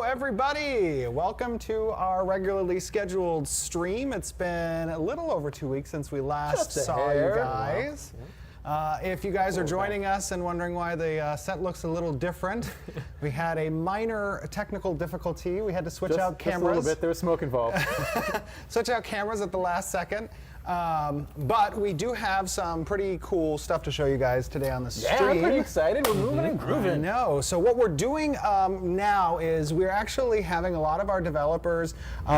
Everybody, welcome to our regularly scheduled stream. It's been a little over 2 weeks since we last saw you guys. If you guys are joining us and wondering why the set looks a little different, we had a minor technical difficulty. We had to switch out cameras. Just a little bit. There was smoke involved. Switch out cameras at the last second. But we do have some pretty cool stuff to show you guys today on the stream. Yeah, I'm pretty excited. We're moving and grooving. I know. So what we're doing now is we're actually having a lot of our developers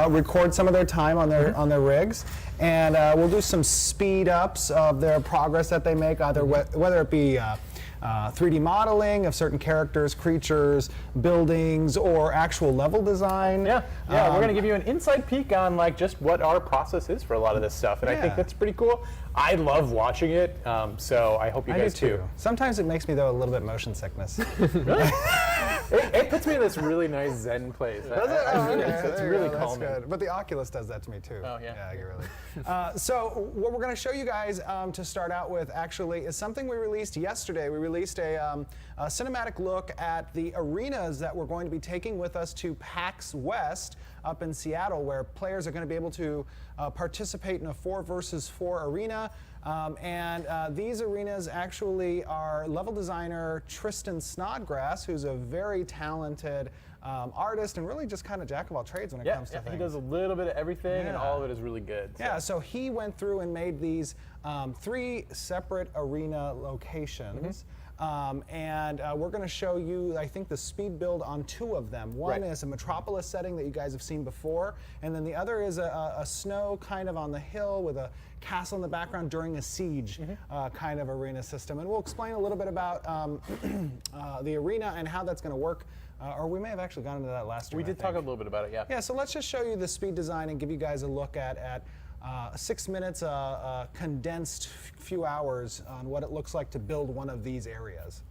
record some of their time on their rigs, and we'll do some speed ups of their progress that they make, either whether it be 3D modeling of certain characters, creatures, buildings, or actual level design. Yeah, we're going to give you an inside peek on like just what our process is for a lot of this stuff, and I think that's pretty cool. I love watching it, so I hope you guys do too. Sometimes it makes me, though, a little bit motion sickness. Really? It puts me in this really nice Zen place. Does it? Oh, okay. It's really calming. That's good. But the Oculus does that to me too. Oh, yeah. Yeah, I get really. So what we're going to show you guys to start out with actually is something we released yesterday. We released a cinematic look at the arenas that we're going to be taking with us to PAX West up in Seattle, where players are going to be able to participate in a 4 versus 4 arena. These arenas actually are level designer Tristan Snodgrass, who's a very talented artist and really just kind of jack of all trades when it comes to things. He does a little bit of everything, and all of it is really good. So. Yeah, so he went through and made these 3 separate arena locations. We're going to show you, I think, the speed build on 2 of them. One is a Metropolis setting that you guys have seen before, and then the other is a snow kind of on the hill with a castle in the background during a siege kind of arena system. And we'll explain a little bit about the arena and how that's going to work. Or we may have actually gone into that last year. We did talk a little bit about it, yeah. Yeah, so let's just show you the speed design and give you guys a look at 6 minutes, condensed few hours on what it looks like to build one of these areas.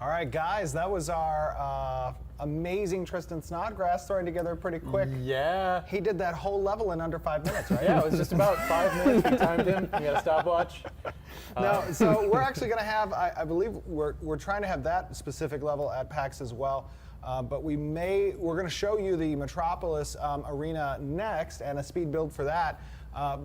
All right, guys, that was our amazing Tristan Snodgrass throwing together pretty quick. Yeah. He did that whole level in under 5 minutes, right? Yeah, it was just about 5 minutes. We timed him. We got a stopwatch. No, so we're actually going to have, I believe we're trying to have that specific level at PAX as well. But we're going to show you the Metropolis arena next and a speed build for that.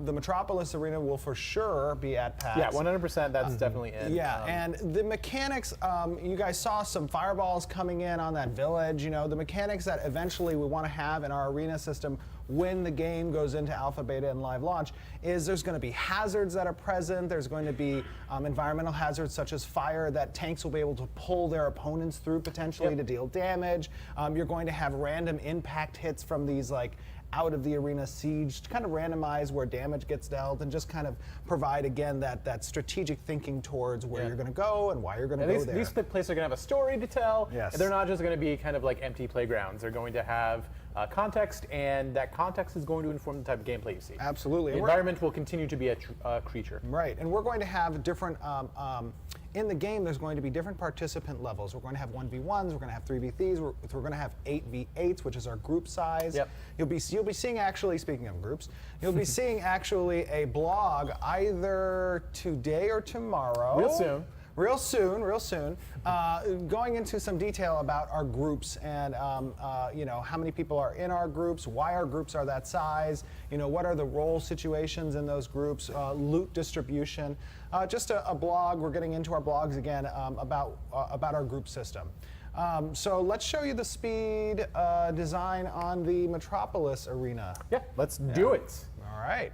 The Metropolis arena will for sure be at PAX. Yeah, 100%. That's definitely in. Yeah, and the mechanics, you guys saw some fireballs coming in on that village. You know, the mechanics that eventually we want to have in our arena system when the game goes into alpha, beta, and live launch is there's going to be hazards that are present. There's going to be environmental hazards such as fire that tanks will be able to pull their opponents through potentially to deal damage. You're going to have random impact hits from these like out of the arena siege to kind of randomize where damage gets dealt and just kind of provide again that strategic thinking towards where you're going to go and why you're going to go there. These places are going to have a story to tell. Yes. They're not just going to be kind of like empty playgrounds. They're going to have context, and that context is going to inform the type of gameplay you see. Absolutely. The environment will continue to be a creature. Right, and we're going to have different, in the game there's going to be different participant levels. We're going to have 1v1s, we're going to have 3v3s, we're going to have 8v8s, which is our group size. Yep. You'll be seeing actually, speaking of groups, you'll be seeing actually a blog either today or tomorrow. Real soon, going into some detail about our groups and you know, how many people are in our groups, why our groups are that size, you know, what are the role situations in those groups, loot distribution, just a blog. We're getting into our blogs again about our group system. So let's show you the speed design on the Metropolis arena. Yeah, let's do it. All right.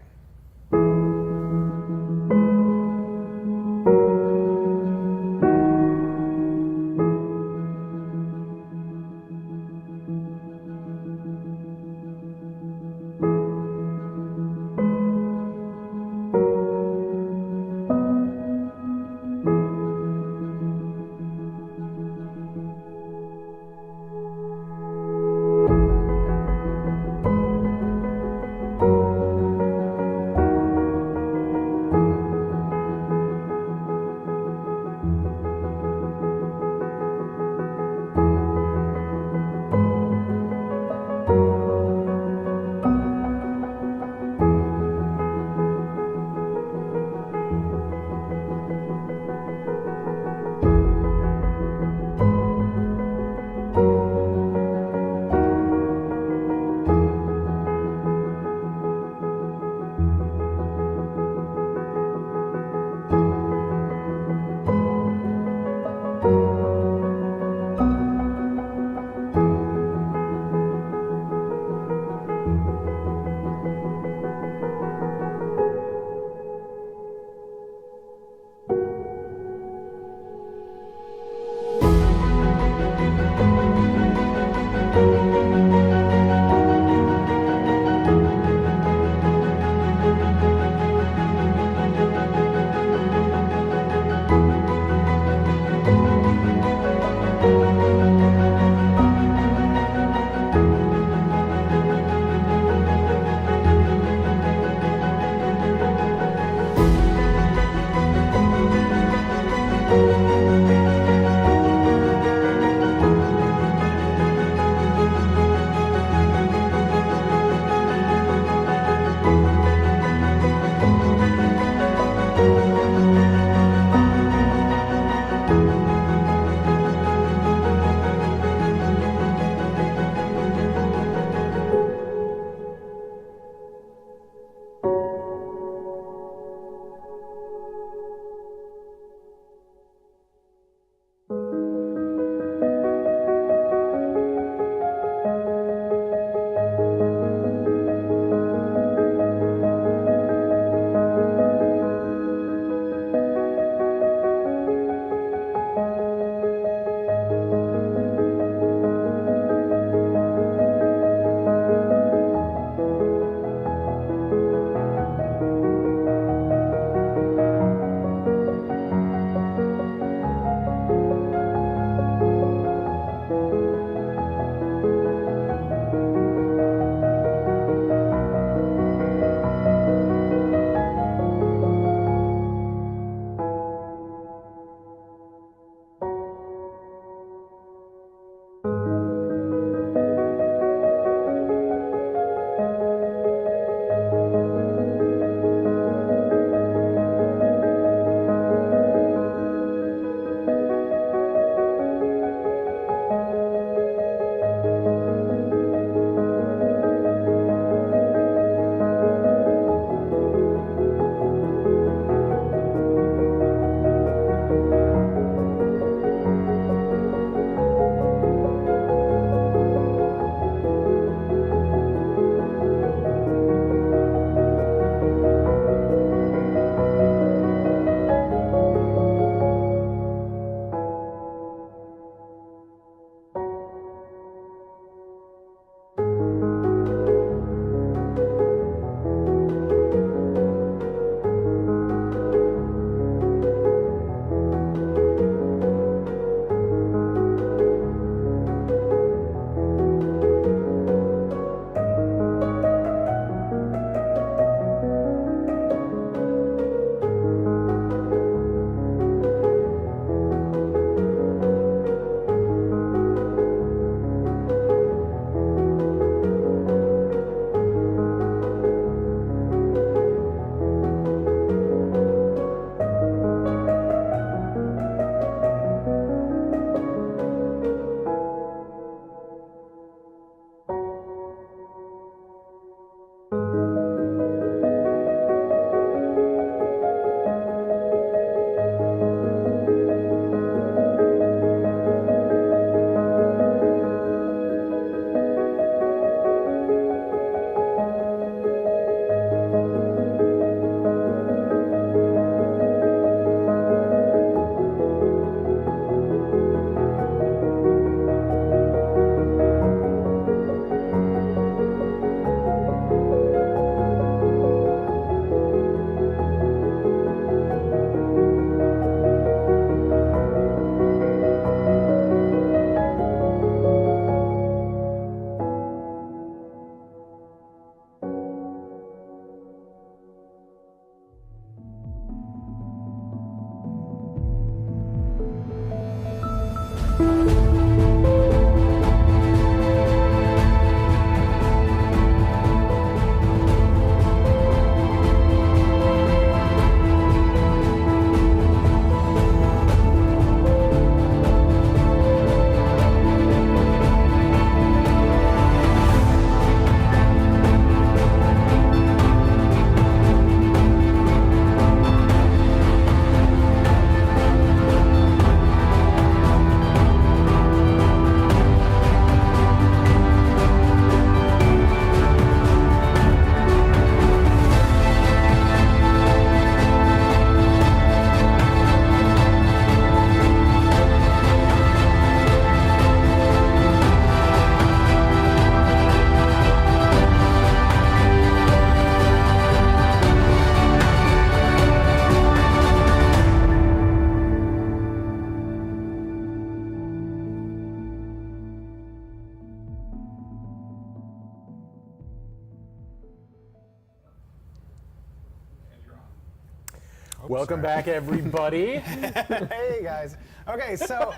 Welcome back, everybody. Hey guys. Okay, so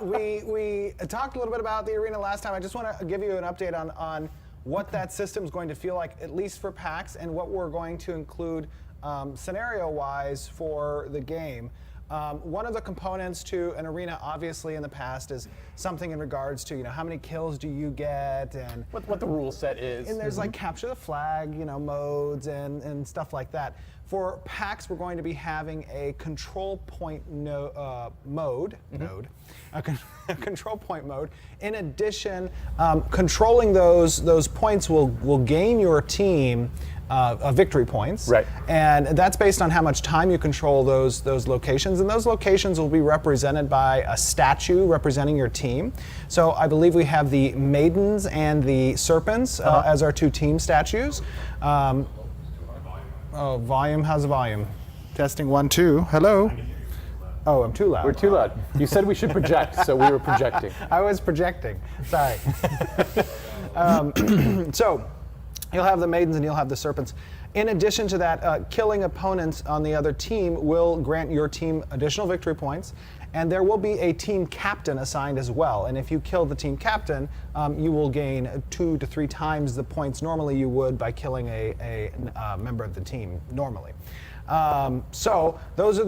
we talked a little bit about the arena last time. I just want to give you an update on what that system is going to feel like, at least for PAX, and what we're going to include scenario-wise for the game. One of the components to an arena, obviously, in the past is something in regards to, how many kills do you get, and what the rule set is. And there's like capture the flag, modes and stuff like that. For PAX, we're going to be having a control point mode. A control point mode. In addition, controlling those points will gain your team victory points. Right. And that's based on how much time you control those locations. And those locations will be represented by a statue representing your team. So I believe we have the maidens and the serpents as our two team statues. Volume, how's the volume? Testing 1, 2, hello? Oh, I'm too loud. We're too loud. You said we should project, so we were projecting. I was projecting, sorry. So, you'll have the maidens and you'll have the serpents. In addition to that, killing opponents on the other team will grant your team additional victory points, and there will be a team captain assigned as well. And if you kill the team captain, you will gain 2 to 3 times the points normally you would by killing a member of the team normally. So those are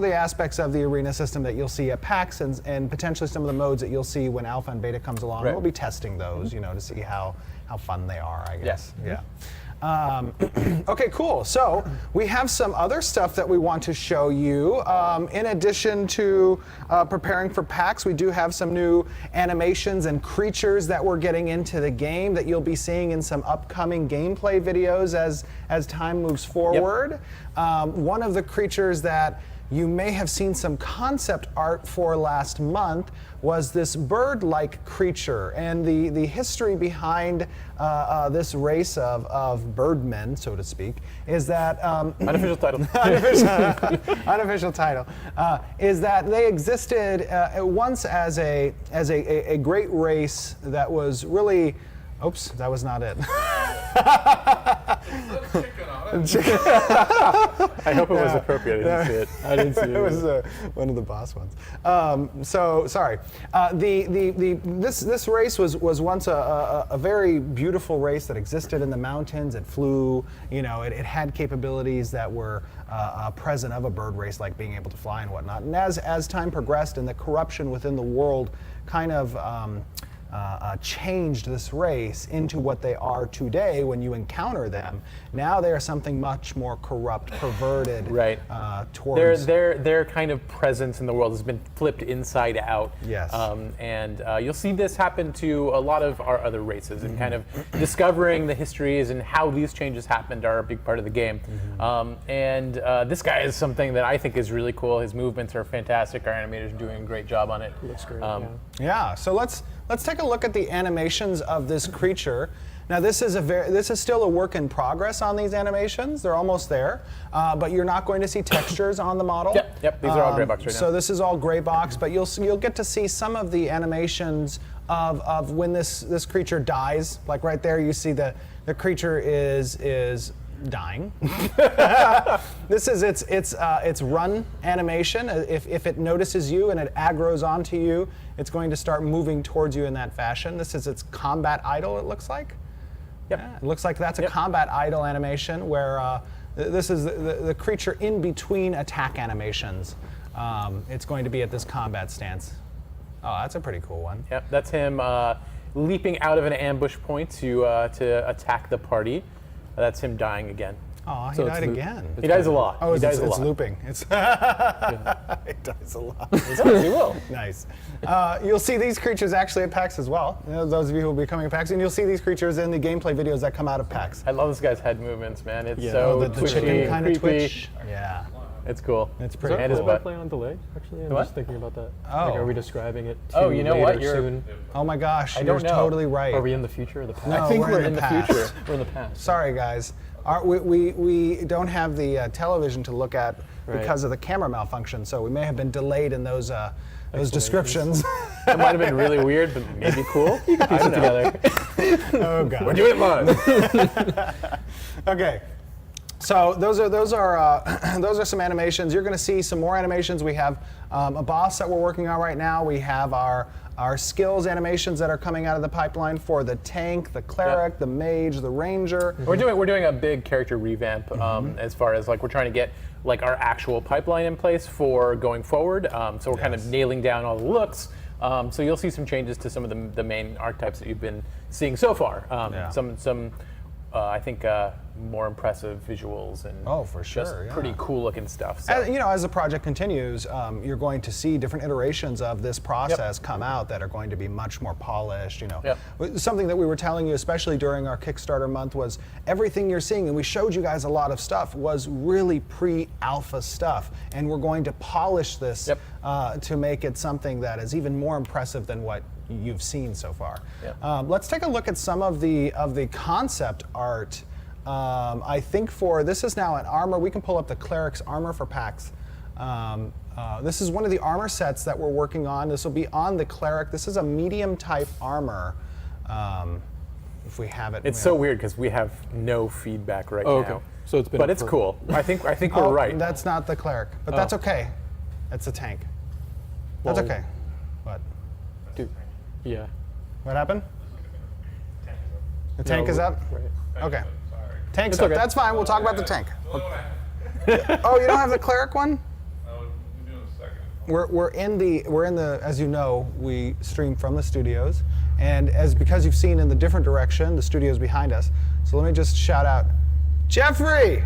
the aspects of the arena system that you'll see at PAX, and potentially some of the modes that you'll see when Alpha and Beta comes along. Right. We'll be testing those, to see how fun they are, I guess. Yes. Yeah. Okay, cool. So we have some other stuff that we want to show you. In addition to preparing for PAX, we do have some new animations and creatures that we're getting into the game that you'll be seeing in some upcoming gameplay videos as time moves forward. Yep. One of the creatures that you may have seen some concept art for last month was this bird-like creature, and the history behind this race of birdmen, so to speak, is that unofficial title. Unofficial title is that they existed once as a great race that was really. Oops, that was not it. I hope it was appropriate. I didn't see it. I didn't see it. It was one of the boss ones. So sorry. This race was once a very beautiful race that existed in the mountains. It flew. It had capabilities that were present of a bird race, like being able to fly and whatnot. And as time progressed and the corruption within the world kind of changed this race into what they are today when you encounter them. Now they are something much more corrupt, perverted. Right. Towards their kind of presence in the world has been flipped inside out. Yes. And you'll see this happen to a lot of our other races, and kind of discovering the histories and how these changes happened are a big part of the game. And this guy is something that I think is really cool. His movements are fantastic. Our animators are doing a great job on it. Looks great. Yeah. So let's take a look at the animations of this creature. Now this is still a work in progress on these animations. They're almost there, but you're not going to see textures on the model. Yep. These are all gray box right now. So this is all gray box, but you'll get to see some of the animations of when this creature dies. Like right there, you see the creature is dying. This is its run animation. If it notices you and it aggroes onto you, it's going to start moving towards you in that fashion. This is its combat idle, it looks like. Yep. Yeah, it looks like that's a combat idle animation where this is the creature in between attack animations. It's going to be at this combat stance. Oh, that's a pretty cool one. Yep, that's him leaping out of an ambush point to attack the party. That's him dying again. Oh, he died again. He dies a lot. Oh, he dies a it's lot. looping. It's He dies a lot. He will. Nice. You'll see these creatures actually at PAX as well. You know, those of you who will be coming to PAX, and you'll see these creatures in the gameplay videos that come out of PAX. I love this guy's head movements, man. It's The so chicken kind of creepy. twitch. Yeah. It's cool. It's pretty And his cool. butt. Play on delay, actually? I'm What? just thinking about that. Oh. Like, are we describing it Oh, you know what? later, soon? Oh my gosh, I you're don't know. totally right. Are we in the future or the past? No, I think we're we're in in the the past. future. We're in the past. Sorry, guys. We don't have the television to look at because of the camera malfunction, so we may have been delayed in those descriptions. It might have been really weird, but maybe cool. You can piece it together. Oh God. We're doing it live. Okay. So those are some animations. You're going to see some more animations. We have a boss that we're working on right now. We have our skills animations that are coming out of the pipeline for the tank, the cleric, the mage, the ranger. We're doing a big character revamp as far as like we're trying to get like our actual pipeline in place for going forward. So we're kind of nailing down all the looks. So you'll see some changes to some of the main archetypes that you've been seeing so far. Some I think more impressive visuals and for just sure, yeah. pretty cool looking stuff. So. As the project continues, you're going to see different iterations of this process come out that are going to be much more polished. Something that we were telling you, especially during our Kickstarter month, was everything you're seeing, and we showed you guys a lot of stuff, was really pre-alpha stuff, and we're going to polish this to make it something that is even more impressive than what you've seen so far. Let's take a look at some of the concept art. I think this is now an armor. We can pull up the cleric's armor for PAX. This is one of the armor sets that we're working on. This will be on the cleric. This is a medium type armor. If we have it. It's so weird because we have no feedback right Okay. now. So it's been. But it's cool. I think we're right. That's not the cleric, but that's okay. That's a tank. That's Well, okay. What? Dude. Yeah. What happened? The tank is up? Right. Okay. Tank's It's up. okay. That's fine. We'll talk about the tank. Oh, you don't have the cleric one? We're in the as you know, we stream from the studios, and because you've seen in the different direction, the studio's behind us. So let me just shout out, Jeffrey.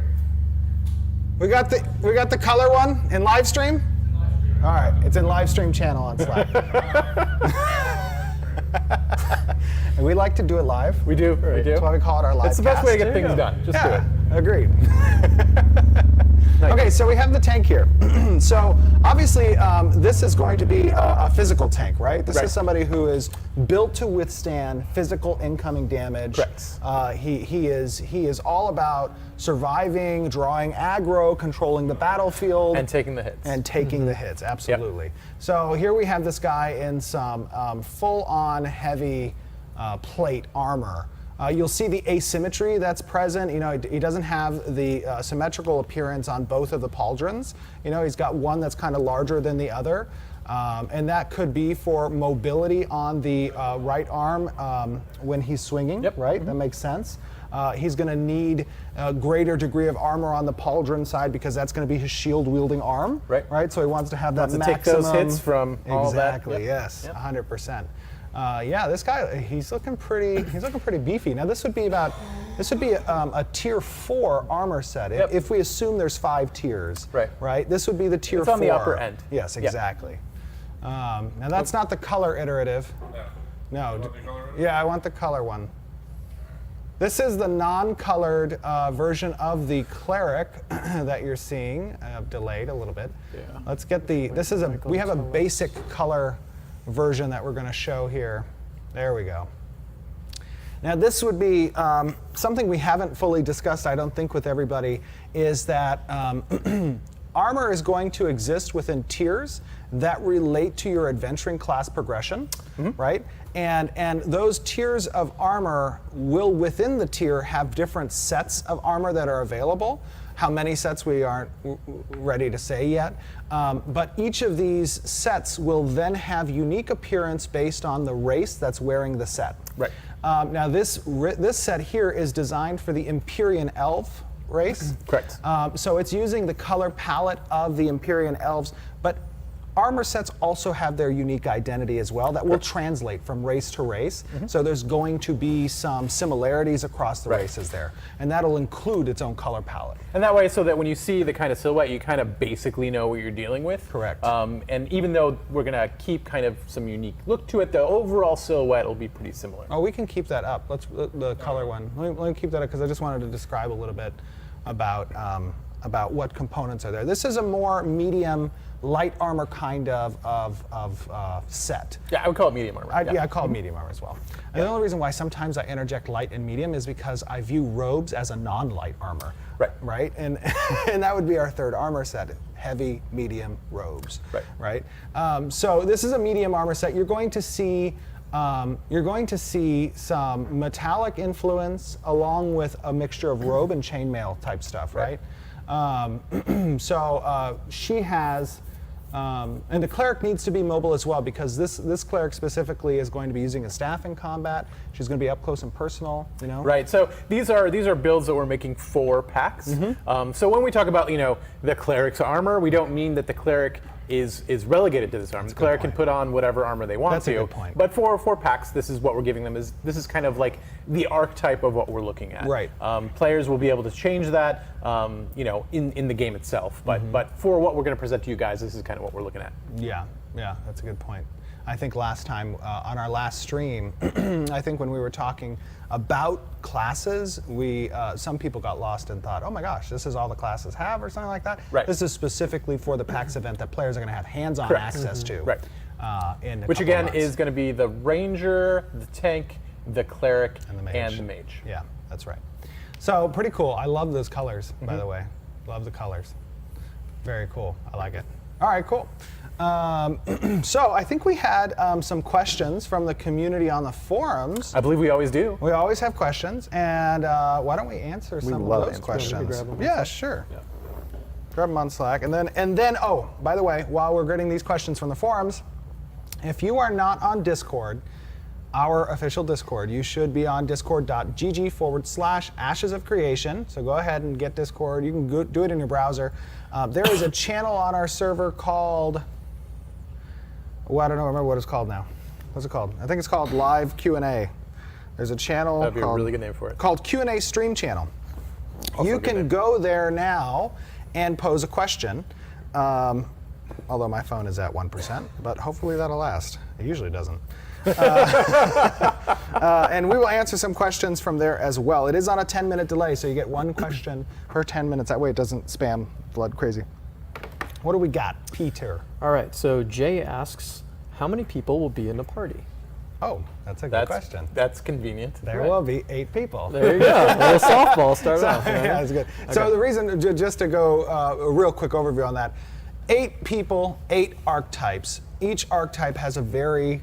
We got the color one in LiveStream? All right, it's in LiveStream channel on Slack. And we like to do it live. We do. We do. That's why we call it our live. It's the best way to get There you things go. done. Just do it. Agreed. Okay, so we have the tank here. So obviously, this is going to be a physical tank, right? This is somebody who is built to withstand physical incoming damage. Correct. He is all about surviving, drawing aggro, controlling the battlefield, And taking the hits. and taking the hits. Absolutely. So here we have this guy in some full-on heavy plate armor. You'll see the asymmetry that's present. He doesn't have the symmetrical appearance on both of the pauldrons. He's got one that's kind of larger than the other. And that could be for mobility on the right arm when he's swinging, right? That makes sense. He's going to need a greater degree of armor on the pauldron side because that's going to be his shield-wielding arm, right? So he wants to have that to maximum. take those hits from all that. Exactly. Yes. 100%. This guy, he's looking pretty beefy. Now this would be a tier 4 armor set. If we assume there's 5 tiers, right? This would be the tier 4. It's on the upper end. Yes, exactly. Now that's not the color iterative. No. Yeah, I want the color one. This is the non-colored version of the cleric that you're seeing. I've delayed a little bit. Yeah. Let's get we have a basic color version that we're going to show here. There we go. Now this would be something we haven't fully discussed, I don't think, with everybody, is that armor is going to exist within tiers that relate to your adventuring class progression, right? And those tiers of armor will, within the tier, have different sets of armor that are available. How many sets we aren't ready to say yet. But each of these sets will then have unique appearance based on the race that's wearing the set. Right. Now this set here is designed for the Empyrean Elf race. Correct. So it's using the color palette of the Empyrean Elves, but armor sets also have their unique identity as well that will translate from race to race. So there's going to be some similarities across the races there, and that'll include its own color palette. And that way, so that when you see the kind of silhouette, you kind of basically know what you're dealing with. Correct. And even though we're going to keep kind of some unique look to it, the overall silhouette will be pretty similar. Oh, we can keep that up. Let's the color one. Let me keep that up because I just wanted to describe a little bit about what components are there. This is a more medium, light armor kind of set. Yeah, I would call it medium armor. Yeah, I call it medium armor as well. And the only reason why sometimes I interject light and medium is because I view robes as a non-light armor. Right. Right? And and that would be our third armor set. Heavy, medium robes. Right. Right? So this is a medium armor set. You're going to see some metallic influence along with a mixture of robe and chainmail type stuff, right? So she has, and the cleric needs to be mobile as well because this cleric specifically is going to be using a staff in combat. She's going to be up close and personal, you know? Right. So these are builds that we're making for packs. So when we talk about the cleric's armor, we don't mean that the cleric is relegated to this armor. The cleric can put on whatever armor they want That's to. a good point. But for packs, this is what we're giving them. This is kind of like the archetype of what we're looking at. Right. Players will be able to change that, in the game itself. But for what we're going to present to you guys, this is kind of what we're looking at. Yeah, that's a good point. I think last time on our last stream, I think when we were talking about classes, some people got lost and thought, oh my gosh, this is all the classes have or something like that. Right. This is specifically for the PAX event that players are going to have hands-on Correct. access to. Right. Which again is going to be the ranger, the tank, the cleric, and the mage. Yeah, that's right. So pretty cool. I love those colors, by the way. Love the colors. Very cool. I like it. All right, cool. So I think we had some questions from the community on the forums. I believe we always do. We always have questions, and why don't we answer some of those questions? grab them on Yeah, sure. Yeah. Grab them on Slack, and then oh, by the way, while we're getting these questions from the forums, if you are not on Discord, our official Discord, you should be on discord.gg/Ashes of Creation. So go ahead and get Discord. You can do it in your browser. There is a channel on our server called, I don't remember what it's called now. What's it called? I think it's called Live Q&A. There's a channel That'd be a really good name for it. Called Q&A Stream Channel. You can go there now and pose a question. Although my phone is at 1%, but hopefully that'll last. It usually doesn't. And we will answer some questions from there as well. It is on a 10-minute delay, so you get one question per 10 minutes. That way it doesn't spam blood crazy. What do we got, Peter? All right, so Jay asks, how many people will be in the party? Oh, that's a good question. That's convenient. There will be 8 people. There you go. A little softball start off. Right? Yeah, that's good. Okay. So the reason, just to go a real quick overview on that, 8 people, 8 archetypes. Each archetype has a very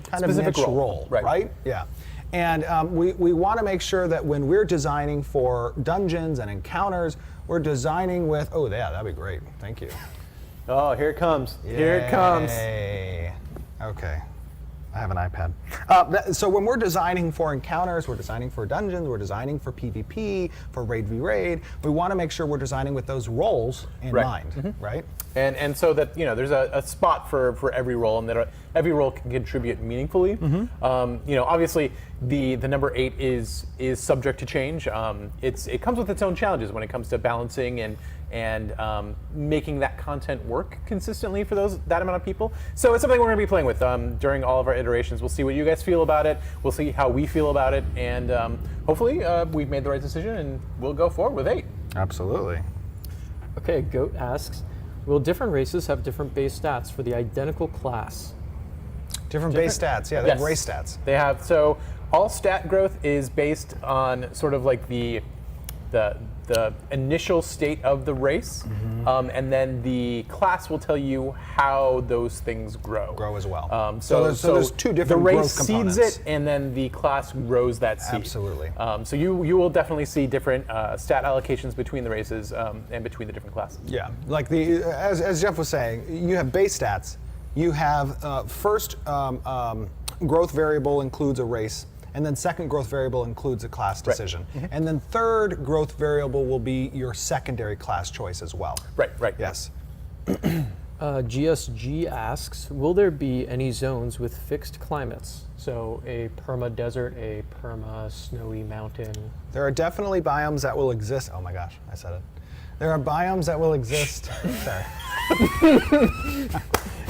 kind of specific niche role, right? Yeah. And we want to make sure that when we're designing for dungeons and encounters, we're designing with, oh yeah, that'd be great. Thank you. Oh, here it comes. Yay. Here it comes. Okay. I have an iPad. So when we're designing for encounters, we're designing for dungeons, we're designing for PvP, for Raid v Raid, we want to make sure we're designing with those roles in mind, right? And so that there's a spot for every role, and that every role can contribute meaningfully. Obviously the number 8 is subject to change. It comes with its own challenges when it comes to balancing and making that content work consistently for that amount of people. So it's something we're going to be playing with during all of our iterations. We'll see what you guys feel about it. We'll see how we feel about it, and hopefully we've made the right decision, and we'll go forward with 8. Absolutely. Okay, Goat asks, will different races have different base stats for the identical class? Different base stats, yeah, they have race stats. They have, so all stat growth is based on sort of like the the initial state of the race, and then the class will tell you how those things grow. Grow as well. So there's two different the race growth components. seeds it, and then the class grows that seed. Absolutely. So you will definitely see different stat allocations between the races and between the different classes. Yeah, like as Jeff was saying, you have base stats. You have first growth variable includes a race, and then second growth variable includes a class decision. And then third growth variable will be your secondary class choice as well. Right. Yes. GSG asks, will there be any zones with fixed climates? So a perma-desert, a perma-snowy mountain. There are definitely biomes that will exist. Oh my gosh, I said it. There are biomes that will exist. Sorry.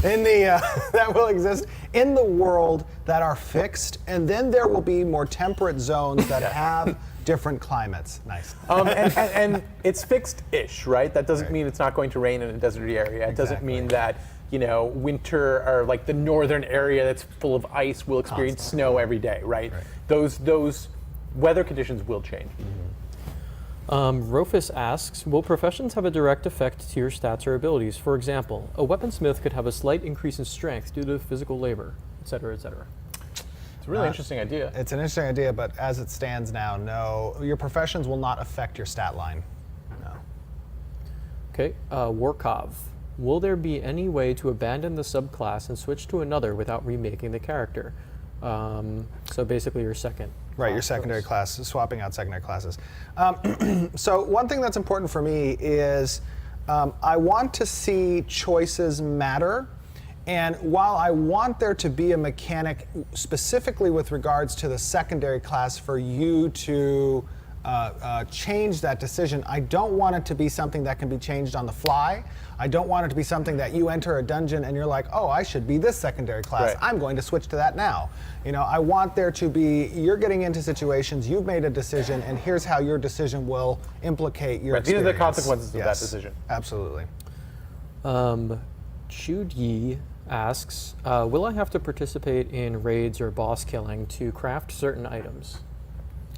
That will exist in the world that are fixed, and then there will be more temperate zones that have different climates. Nice. And it's fixed-ish, right? That doesn't mean it's not going to rain in a deserty area. It doesn't mean that winter, or like the northern area that's full of ice, will experience snow every day, right? Those weather conditions will change. Rofus asks, will professions have a direct effect to your stats or abilities? For example, a weaponsmith could have a slight increase in strength due to physical labor, etc., etc. It's a really interesting idea. It's an interesting idea, but as it stands now, no. Your professions will not affect your stat line. No. Okay, Warkov. Will there be any way to abandon the subclass and switch to another without remaking the character? So basically your second. Right, your secondary class, swapping out secondary classes. So one thing that's important for me is I want to see choices matter. And while I want there to be a mechanic specifically with regards to the secondary class for you to change that decision, I don't want it to be something that can be changed on the fly. I don't want it to be something that you enter a dungeon and you're like, oh, I should be this secondary class. Right. I'm going to switch to that now. I want there to be, you're getting into situations, you've made a decision, and here's how your decision will implicate your These are experience. the consequences of that decision. Absolutely. Chudyi asks, will I have to participate in raids or boss killing to craft certain items?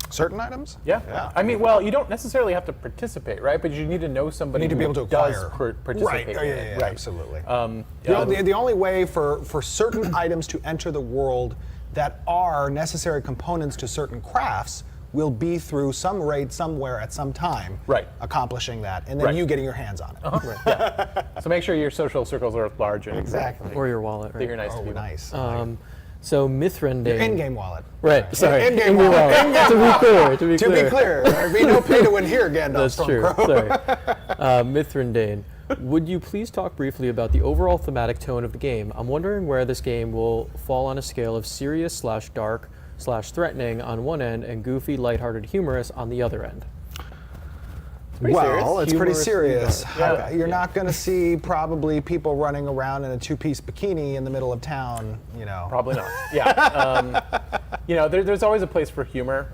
Certain items? Yeah. I mean, well, you don't necessarily have to participate, right? But you need to know somebody You need to be able to who does acquire. participate. Right. in it. Right. Absolutely. The only way for certain items to enter the world that are necessary components to certain crafts will be through some raid somewhere at some time, Right. accomplishing that, and then you getting your hands on it. So make sure your social circles are large and Exactly. Or your wallet, that right? you're nice to Oh, people. nice. So Mithrandane. In-game wallet. Right, sorry. In-game wallet. To be To be clear, there'd be no pay to win here, Gandalf. That's true. Sorry. Mithrandane, would you please talk briefly about the overall thematic tone of the game? I'm wondering where this game will fall on a scale of serious/dark/threatening on one end and goofy, lighthearted, humorous on the other end. Well, it's pretty Humorously serious. dark. You're not going to see probably people running around in a two-piece bikini in the middle of town, Probably not. Yeah. There's always a place for humor,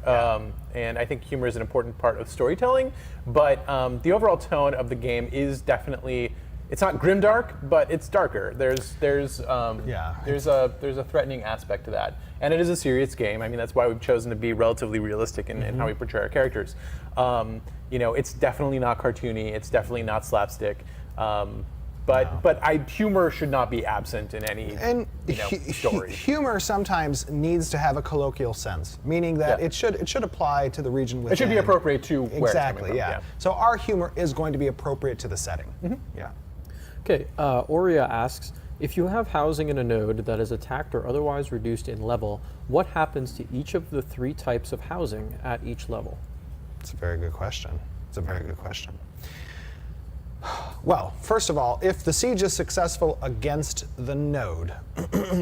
and I think humor is an important part of storytelling. But the overall tone of the game is definitely, it's not grimdark, but it's darker. There's a threatening aspect to that, and it is a serious game. I mean, that's why we've chosen to be relatively realistic in how we portray our characters. It's definitely not cartoony. It's definitely not slapstick. But humor should not be absent in any story. Humor sometimes needs to have a colloquial sense, meaning that it should apply to the region within. It should be appropriate to where it's coming from. Yeah. So our humor is going to be appropriate to the setting. Yeah. Okay, Aurea asks, if you have housing in a node that is attacked or otherwise reduced in level, what happens to each of the 3 types of housing at each level? It's a very good question. Well, first of all, if the siege is successful against the node,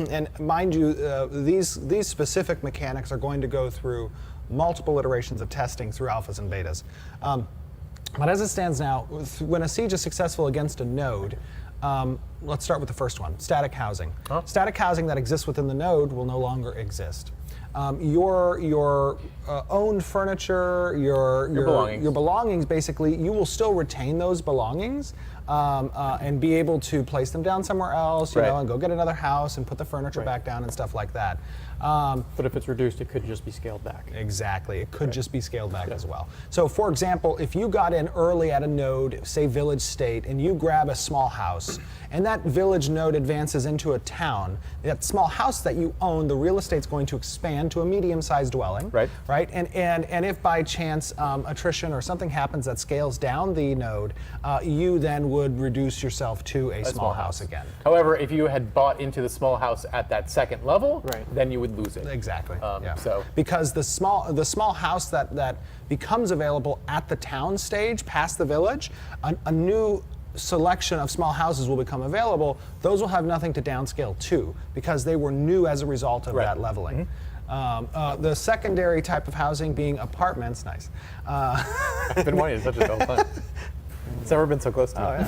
and mind you, these specific mechanics are going to go through multiple iterations of testing through alphas and betas. But as it stands now, when a siege is successful against a node, let's start with the first one, static housing. Static housing that exists within the node will no longer exist. Your owned furniture, your belongings. Your belongings, basically, you will still retain those belongings, and be able to place them down somewhere else, you Right. know, and go get another house and put the furniture back down and stuff like that. But if it's reduced, it could just be scaled back. Exactly. It could just be scaled back as well. So, for example, if you got in early at a node, say village state, and you grab a small house, and that village node advances into a town, that small house that you own, the real estate's going to expand to a medium-sized dwelling. Right. Right. And if by chance attrition or something happens that scales down the node, you then would reduce yourself to a small house again. However, if you had bought into the small house at that second level, then you would lose it. Exactly. Yeah. So because the small house that becomes available at the town stage, past the village, a new selection of small houses will become available. Those will have nothing to downscale to because they were new as a result of that leveling. The secondary type of housing being apartments. Nice. I've been wanting to touch it all the time. It's never been so close to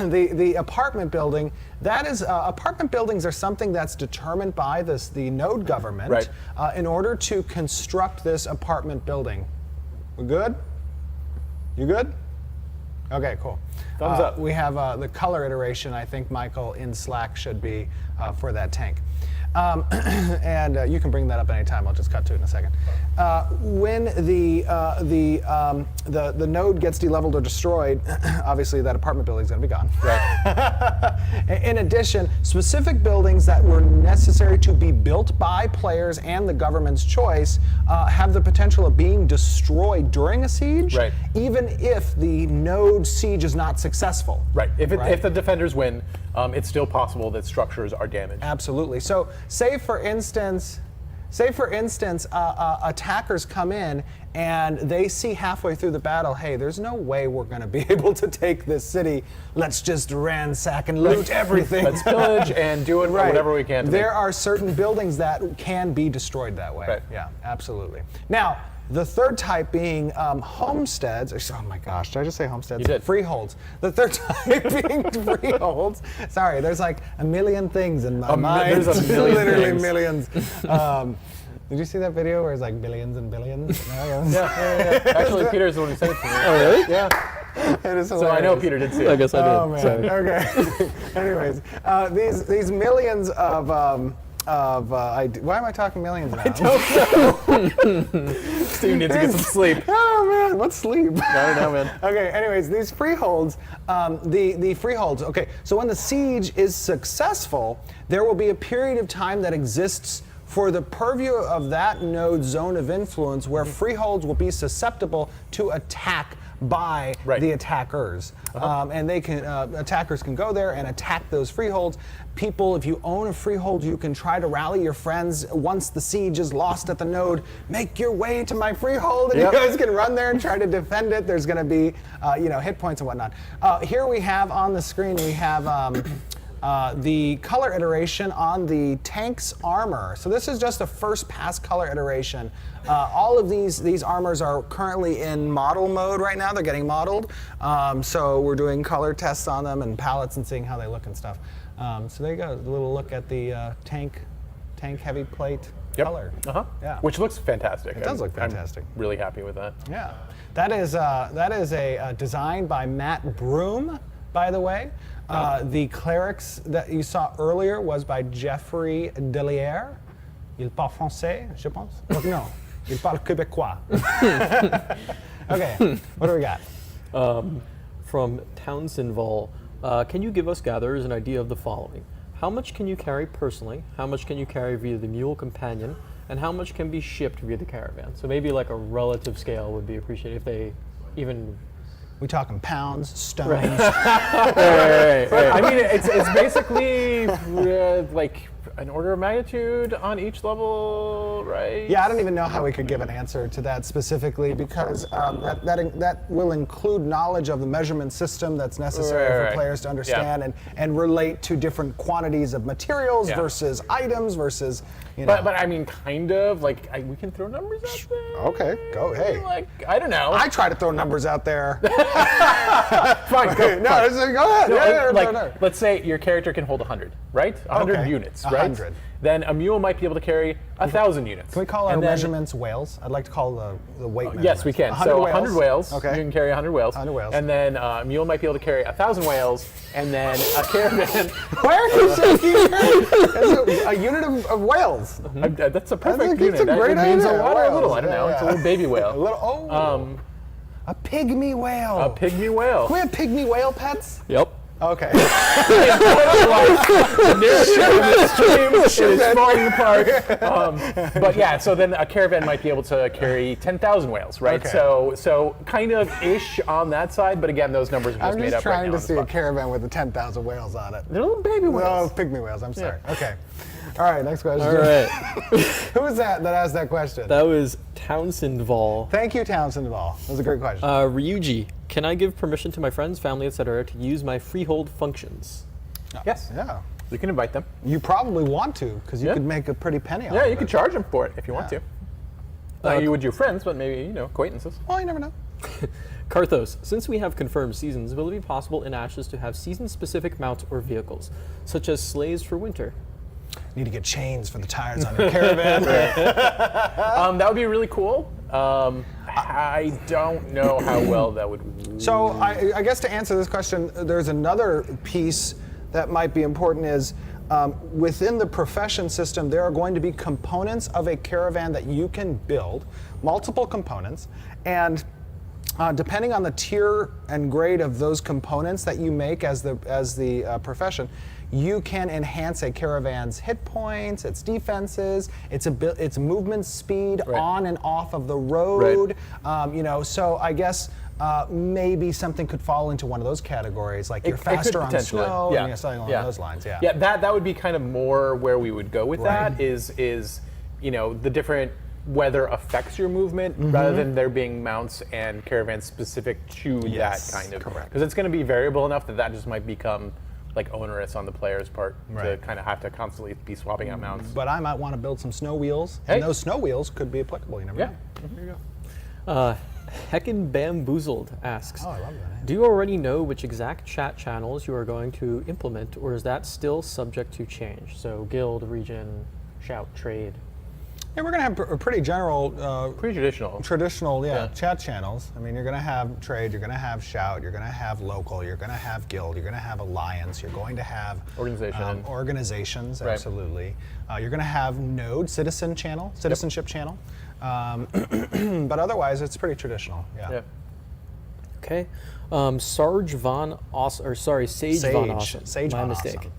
me. The apartment building, that is, apartment buildings are something that's determined by the node government Right. In order to construct this apartment building. We good? You good? Okay, cool. Thumbs up. We have the color iteration, I think, Michael, in Slack should be for that tank. And you can bring that up anytime. I'll just cut to it in a second. When the node gets deleveled or destroyed, obviously that apartment building is going to be gone. Right. In addition, specific buildings that were necessary to be built by players and the government's choice have the potential of being destroyed during a siege, Right. even if the node siege is not successful. Right. If the defenders win, it's still possible that structures are damaged. Absolutely. So, say for instance, attackers come in and they see halfway through the battle, hey, there's no way we're going to be able to take this city. Let's just ransack and loot everything. Let's pillage and do it whatever we can. There are certain buildings that can be destroyed that way. Right. Yeah, absolutely. Now, the third type being homesteads. Oh my gosh, did I just say homesteads? You did. Freeholds. The third type being freeholds. Sorry, there's like a million things in my mind. There's a million Literally things. millions. Did you see that video where it's like billions and billions? Yeah. Actually, Peter's the one who sent it to me. Oh, really? Yeah. It is So I know Peter did see it. I guess I did. Oh man. Sorry. Okay. Anyways, these millions of why am I talking millions now? Steve needs to get some sleep. Oh man, what's sleep? I don't know, man. Okay, anyways, these freeholds, the freeholds, okay, so when the siege is successful, there will be a period of time that exists for the purview of that node's zone of influence where freeholds will be susceptible to attack by the attackers. And they can attackers can go there and attack those freeholds. People, if you own a freehold, you can try to rally your friends. Once the siege is lost at the node, make your way to my freehold, and you guys can run there and try to defend it. There's going to be, hit points and whatnot. Here we have on the screen, we have the color iteration on the tank's armor. So this is just a first pass color iteration. All of these armors are currently in model mode right now. They're getting modeled. So we're doing color tests on them and palettes and seeing how they look and stuff. So there you go, a little look at the tank heavy plate color. Yeah. Which looks fantastic. It does look fantastic. I'm really happy with that. Yeah. That is a design by Matt Broom, by the way. The clerics that you saw earlier was by Jeffrey Delière. Il parle français, je pense. Oh, no, il parle québécois. Okay, what do we got? From Townsend Vol, can you give us gatherers an idea of the following? How much can you carry personally? How much can you carry via the mule companion? And how much can be shipped via the caravan? So maybe like a relative scale would be appreciated if they even... We talking pounds, stones. Right. I mean, it's basically like an order of magnitude on each level, right? Yeah, I don't even know how we could give an answer to that specifically because that will include knowledge of the measurement system that's necessary for players to understand and relate to different quantities of materials versus items versus, you know. But I mean, kind of, like, we can throw numbers out there. Okay, go, hey. Like, I don't know. I try to throw numbers out there. Fine, go. No, go ahead. No, let's say your character can hold 100, right? 100 units. right? 100. Then a mule might be able to carry 1,000 units. Can we call our And then- measurements whales? I'd like to call the weight measurements. Yes, we can. 100 So whales. 100 whales. Okay. You can carry 100 whales. 100 whales. And then a mule might be able to carry 1,000 whales, and then a caravan. Why are you saying it's a unit of whales? That's a perfect think it's unit. a great It means a idea. lot or a little. Whales, I don't know. yeah, It's a yeah. little baby A whale. little, a pygmy whale. A pygmy whale. Can we have pygmy whale pets? Yep. Okay. The narrative in this stream is falling apart. But yeah, so then a caravan might be able to carry 10,000 whales, right? Okay. So kind of ish on that side, but again, those numbers are just I'm made just up right trying now to on the see a spot. caravan with the 10,000 whales on it. They're little baby Oh, whales. pygmy whales. I'm sorry. Okay. All right, next question. All right. Who was that asked that question? That was Townsend Vol. Thank you, Townsend Ball. That was a great question. Ryuji, can I give permission to my friends, family, etc. to use my freehold functions? Yes. Yeah. You can invite them. You probably want to, because you Yeah. could make a pretty penny on it. Yeah, you could charge them for it if you want Yeah. to. Not you would your friends, but maybe, acquaintances. Well, you never know. Karthos, since we have confirmed seasons, will it be possible in Ashes to have season-specific mounts or vehicles, such as sleighs for winter? Need to get chains for the tires on your caravan. That would be really cool. I don't know how well that would. So I guess to answer this question, there's another piece that might be important is within the profession system, there are going to be components of a caravan that you can build, multiple components, and depending on the tier and grade of those components that you make as the profession, you can enhance a caravan's hit points, its defenses, its movement speed Right. on and off of the road. So I guess maybe something could fall into one of those categories, like you're It could faster on potentially, snow, yeah. and something along Yeah. those lines. Yeah. Yeah, that would be kind of more where we would go with Right. that is the different weather affects your movement rather than there being mounts and caravans specific to Yes, that kind of. correct. Because it's going to be variable enough that just might become like onerous on the player's part to Right. kind of have to constantly be swapping out mounts. But I might want to build some snow wheels, Hey. and those snow wheels could be applicable. You never Yeah, know. there you go. Heckin Bamboozled asks, Oh, I love that. do you already know which exact chat channels you are going to implement, or is that still subject to change? So guild, region, shout, trade. Yeah, we're going to have a pretty general, Pretty traditional. traditional, Yeah. chat channels. I mean, you're going to have trade, you're going to have shout, you're going to have local, you're going to have guild, you're going to have alliance, you're going to have Organization. organizations, Right. absolutely. You're going to have node, citizenship channel. But otherwise, it's pretty traditional. Yeah. Yeah. Okay. Sage Von Awesome. Sage My Von mistake.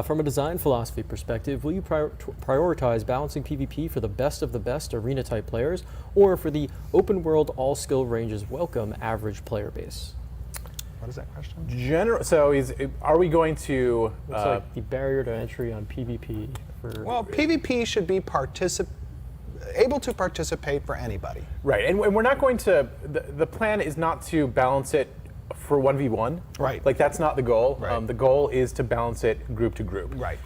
From a design philosophy perspective, will you prioritize balancing PvP for the best of the best arena type players, or for the open world all skill ranges welcome average player base? What is that question? So are we going to? It's like the barrier to entry on PvP for. Well, PvP should be able to participate for anybody. Right, and we're not going to. The plan is not to balance it for 1v1. Right. Like that's not the goal. Right. The goal is to balance it group to group. Right.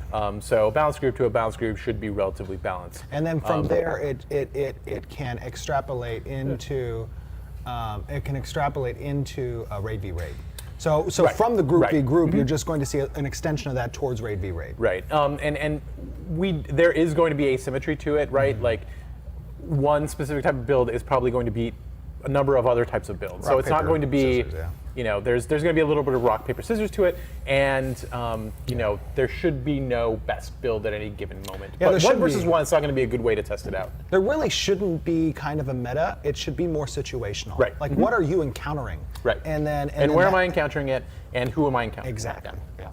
So a balanced group to a balanced group should be relatively balanced. And then from there, it can extrapolate into a raid v raid. So Right. from the group v Right. group, you're just going to see an extension of that towards raid v raid. Right. And there is going to be asymmetry to it, right? Like one specific type of build is probably going to beat a number of other types of builds. So Rock, it's not paper, going to be, scissors, there's going to be a little bit of rock, paper, scissors to it, and there should be no best build at any given moment. Yeah, there but should one versus be. one, it's not going to be a good way to test it out. There really shouldn't be kind of a meta. It should be more situational. Right. Like, what are you encountering? Right. And then where am I encountering it, and who am I encountering? Exactly. Yeah.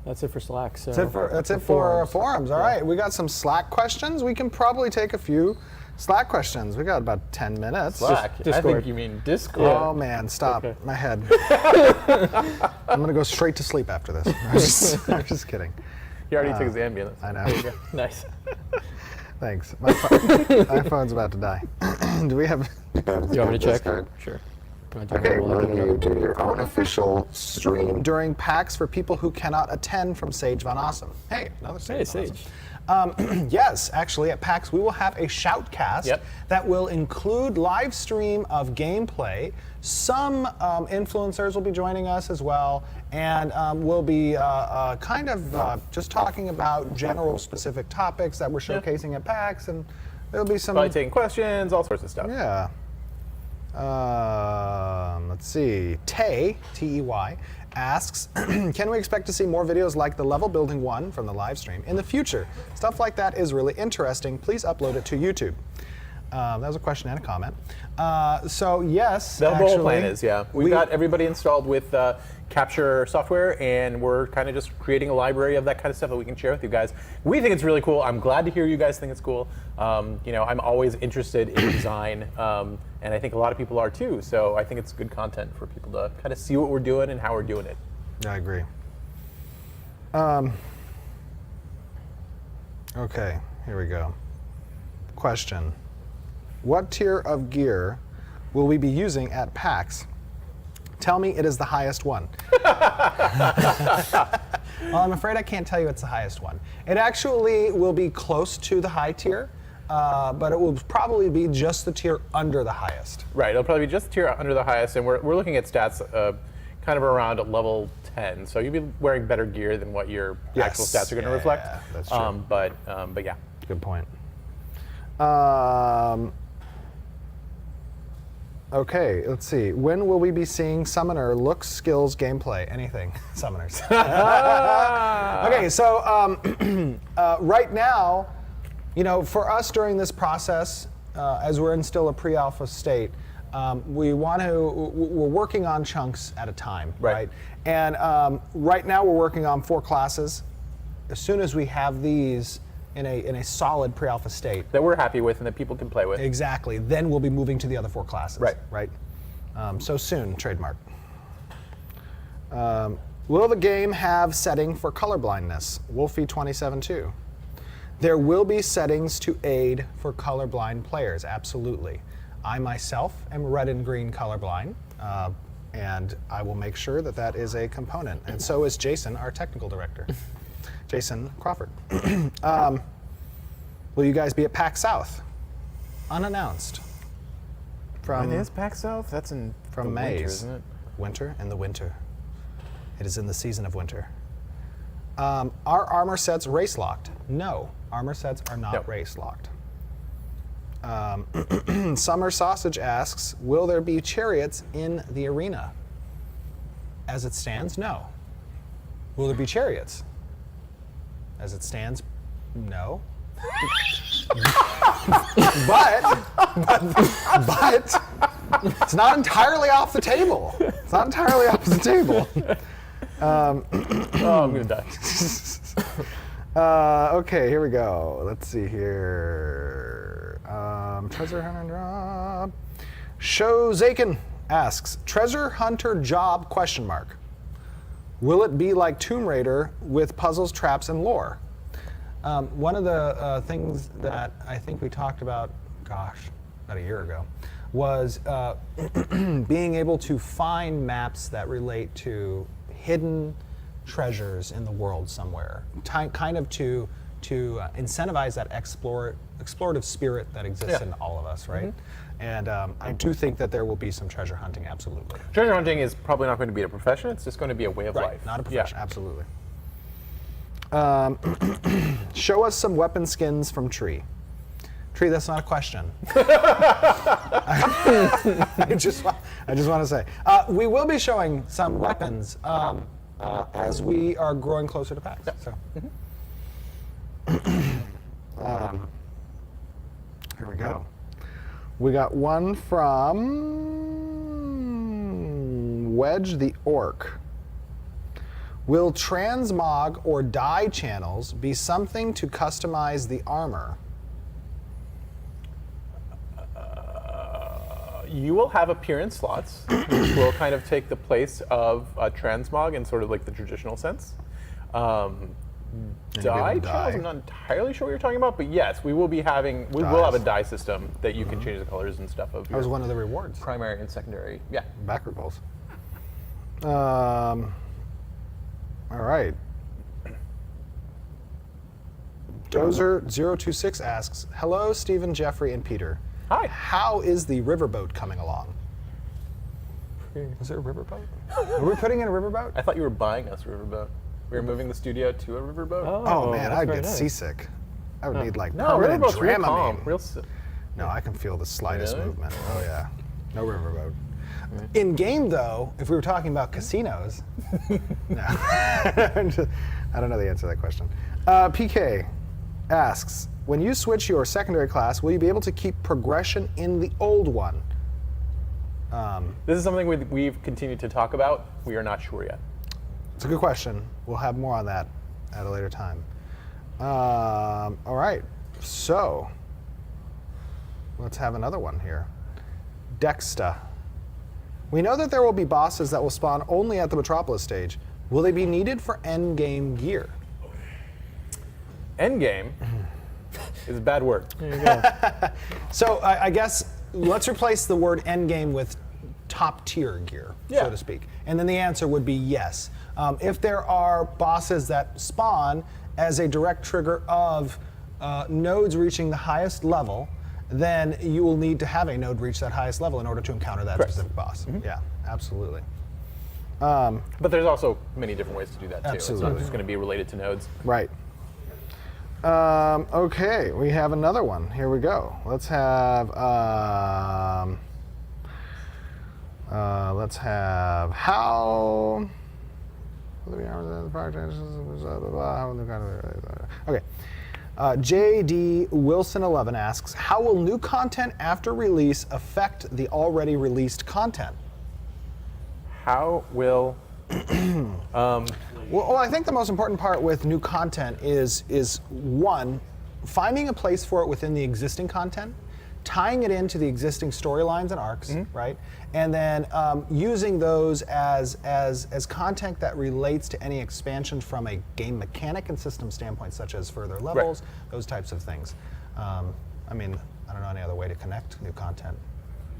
That's it for Slack. So That's it for forums. All right, we got some Slack questions. We can probably take a few Slack questions. We got about 10 minutes. Slack. I Discord. think you mean Discord. Oh man, stop. Okay. My head. I'm gonna go straight to sleep after this. I'm just kidding. He already took his Ambien. I know. nice. Thanks. My phone's about to die. Do we have? Do you want me to check? Sure. can I do Okay, that while I will look it you up? do your own official stream during PAX for people who cannot attend from Sage Von Awesome? Hey, another Sage. Hey, Von Sage. Awesome. Yes, actually, at PAX we will have a shoutcast Yep. that will include live stream of gameplay. Some influencers will be joining us as well, and we'll be kind of just talking about general specific topics that we're showcasing at PAX, and there'll be some. Probably taking questions, all sorts of stuff. Yeah. Let's see. Tay, T-E-Y, asks, can we expect to see more videos like the level building one from the live stream in the future? Stuff like that is really interesting. Please upload it to YouTube. That was a question and a comment. So yes, The actually, whole plan is, yeah. We've got everybody installed with Capture software, and we're kind of just creating a library of that kind of stuff that we can share with you guys. We think it's really cool. I'm glad to hear you guys think it's cool. You know, I'm always interested in design, and I think a lot of people are too. So I think it's good content for people to kind of see what we're doing and how we're doing it. I agree. Okay, here we go. Question. What tier of gear will we be using at PAX? Tell me it is the highest one. Well, I'm afraid I can't tell you it's the highest one. It actually will be close to the high tier, but it will probably be just the tier under the highest. Right, it'll probably be just a tier under the highest, and we're looking at stats kind of around level 10. So you'll be wearing better gear than what your actual stats are going to reflect. Yeah, that's true. But yeah. Good point. Okay, let's see. When will we be seeing Summoner looks, skills, gameplay, anything? Summoners. Okay, so right now, you know, for us during this process, as we're in still a pre-alpha state, we're working on chunks at a time, right? And right now we're working on 4 classes. As soon as we have these in a solid pre-alpha state that we're happy with and that people can play with. Exactly. Then we'll be moving to the other 4 classes. Right. So soon, trademark. Will the game have setting for colorblindness? Wolfie272. There will be settings to aid for colorblind players. Absolutely. I myself am red and green colorblind, and I will make sure that that is a component. And so is Jason, our technical director. Jason Crawford. Will you guys be at PAX South? Unannounced. When is PAX South? That's in from the May, winter, isn't it? Winter in the winter. It is in the season of winter. Are armor sets race locked? No, armor sets are not race locked. Summer Sausage asks, will there be chariots in the arena? As it stands, no. Will there be chariots? As it stands, no. but it's not entirely off the table. It's not entirely off the table. Oh, I'm gonna die. Okay, here we go. Let's see here. Treasure Hunter job. Shozakin asks, Treasure Hunter job ? Will it be like Tomb Raider with puzzles, traps, and lore? One of the things that I think we talked about, about a year ago, was being able to find maps that relate to hidden treasures in the world somewhere, kind of to incentivize that explorative spirit that exists in all of us, right? And I do think that there will be some treasure hunting, absolutely. Treasure hunting is probably not going to be a profession. It's just going to be a way of life. Not a profession, absolutely. Show us some weapon skins from Tree. Tree, that's not a question. I just want to say. We will be showing some weapons as we are growing closer to PAX. So. Here we go. We got one from Wedge the Orc. Will transmog or dye channels be something to customize the armor? You will have appearance slots, which will kind of take the place of transmog in sort of like the traditional sense. Die channels, I'm not entirely sure what you're talking about, but yes, we will have a die system that you can change the colors and stuff of That was your one of the rewards. primary and secondary. Yeah. Backer goals. All right. Dozer026 asks, hello, Stephen, Jeffrey, and Peter. Hi. How is the riverboat coming along? Is there a riverboat? Are we putting in a riverboat? I thought you were buying us a riverboat. We were moving the studio to a riverboat. Oh man, that's I'd very get nice. seasick. I would need like No, permanent riverboat's real Dramamine. calm. No, I can feel the slightest Really? movement. Oh yeah, no riverboat. In game though, if we were talking about casinos, no. I don't know the answer to that question. PK asks, when you switch your secondary class, will you be able to keep progression in the old one? This is something we've continued to talk about. We are not sure yet. It's a good question. We'll have more on that at a later time. All right, so let's have another one here. Dexta. We know that there will be bosses that will spawn only at the Metropolis stage. Will they be needed for endgame gear? Endgame is a bad word. There you go. So I guess let's replace the word endgame with top tier gear, Yeah. so to speak. And then the answer would be yes. If there are bosses that spawn as a direct trigger of nodes reaching the highest level, then you will need to have a node reach that highest level in order to encounter that Correct. specific boss. Yeah, absolutely. But there's also many different ways to do that too. It's Absolutely. not just going to be related to nodes. Right. Okay, we have another one. Here we go. Let's have how. Okay. JD Wilson 11 asks, how will new content after release affect the already released content? How will Well, I think the most important part with new content is one, finding a place for it within the existing content, tying it into the existing storylines and arcs, right? And then using those as content that relates to any expansion from a game mechanic and system standpoint, such as further levels, those types of things. I mean, I don't know any other way to connect new content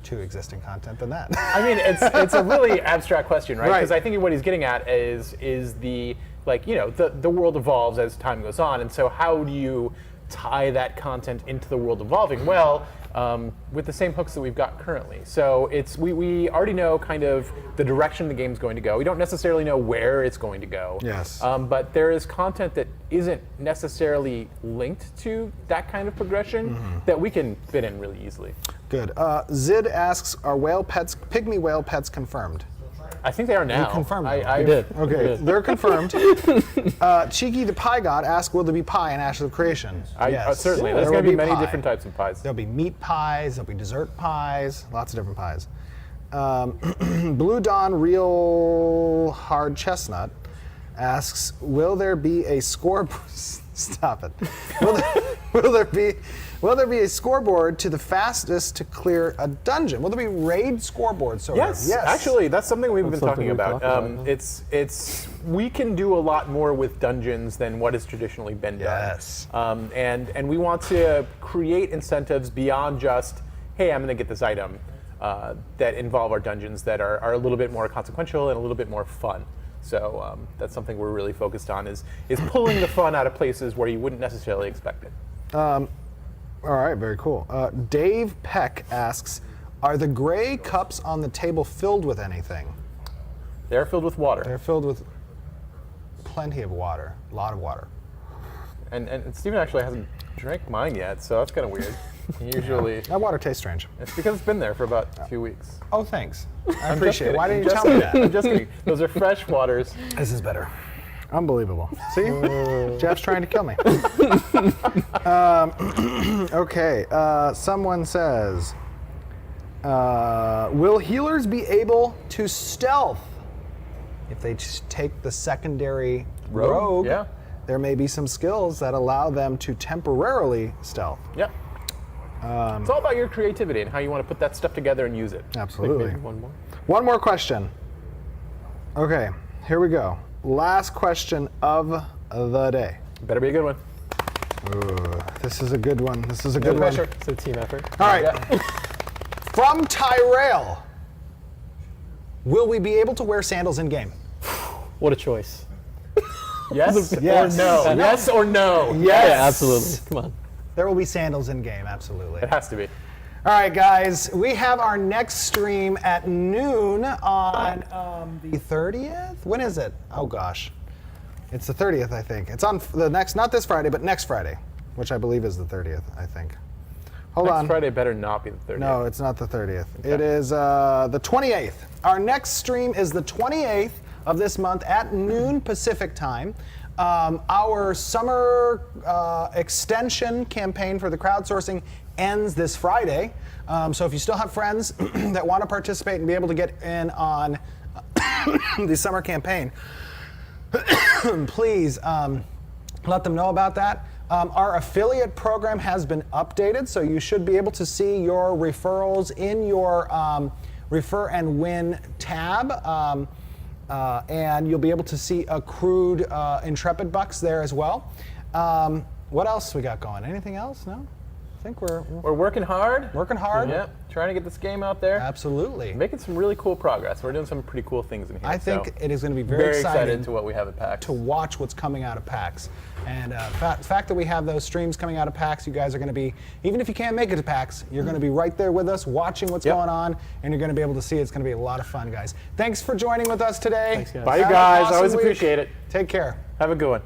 to existing content than that. I mean, it's a really abstract question, right? Right. Because I think what he's getting at is the the world evolves as time goes on, and so how do you tie that content into the world evolving? Well, with the same hooks that we've got currently. So we already know kind of the direction the game's going to go. We don't necessarily know where it's going to go. Yes. But there is content that isn't necessarily linked to that kind of progression that we can fit in really easily. Good. Zid asks, are pygmy whale pets confirmed? I think they are now. You confirmed them. I We did. Okay, We did. they're confirmed. Cheeky the Pie God asks, will there be pie in Ashes of Creation? Certainly. There There's will going to be be many pie. different types of pies. There'll be meat pies, there'll be dessert pies, lots of different pies. Blue Dawn Real Hard Chestnut asks, will there be a scoreboard? Stop it. Will there be a scoreboard to the fastest to clear a dungeon? Will there be raid scoreboards? So Yes, actually, that's something we've been something talking we've about. talked about, It's we can do a lot more with dungeons than what has traditionally been done. Yes. And we want to create incentives beyond just, hey, I'm going to get this item, that involve our dungeons that are a little bit more consequential and a little bit more fun. So that's something we're really focused on is pulling the fun out of places where you wouldn't necessarily expect it. All right, very cool. Dave Peck asks, are the gray cups on the table filled with anything? They're filled with water. They're filled with plenty of water, a lot of water. And Steven actually hasn't drank mine yet, so that's kind of weird. Usually, That water tastes strange. it's because it's been there for about 2 weeks. Oh, thanks. I appreciate it. Why didn't you Just tell me kidding. that? I'm just kidding. Those are fresh waters. This is better. Unbelievable. See? Jeff's trying to kill me. Okay. Someone says, will healers be able to stealth? If they just take the secondary rogue, Yeah. there may be some skills that allow them to temporarily stealth. Yep. It's all about your creativity and how you want to put that stuff together and use it. Absolutely. Maybe one more. One more question. Okay, here we go. Last question of the day. Better be a good one. Ooh, this is a good one. This is a No good one. pressure. It's a team effort. All right. From Tyrell, will we be able to wear sandals in game? What a choice. Yes, Yes. or no? Yes or no? Yes. Yeah, absolutely. Come on. There will be sandals in game, absolutely. It has to be. All right, guys, we have our next stream at noon on the 30th. When is it? Oh, gosh. It's the 30th, I think. It's on the next, not this Friday, but next Friday, which I believe is the 30th, I think. Hold Next on. Friday better not be the 30th. No, it's not the 30th. It is the 28th. Our next stream is the 28th of this month at noon Pacific time. Our summer extension campaign for the crowdsourcing ends this Friday. So if you still have friends that want to participate and be able to get in on the summer campaign, please let them know about that. Our affiliate program has been updated, so you should be able to see your referrals in your Refer and Win tab. And you'll be able to see accrued Intrepid bucks there as well. What else we got going? Anything else? No? I think we're working hard. working hard. Yeah, trying to get this game out there. Absolutely. Making some really cool progress. We're doing some pretty cool things in here. I think so it is going to be very very excited to what we have at PAX. to watch what's coming out of PAX. And the fact that we have those streams coming out of PAX, you guys are going to be, even if you can't make it to PAX, you're going to be right there with us, watching what's going on, and you're going to be able to see. It's going to be a lot of fun, guys. Thanks for joining with us today. Thanks, guys. Bye, you Have an guys. awesome Always week. appreciate it. Take care. Have a good one.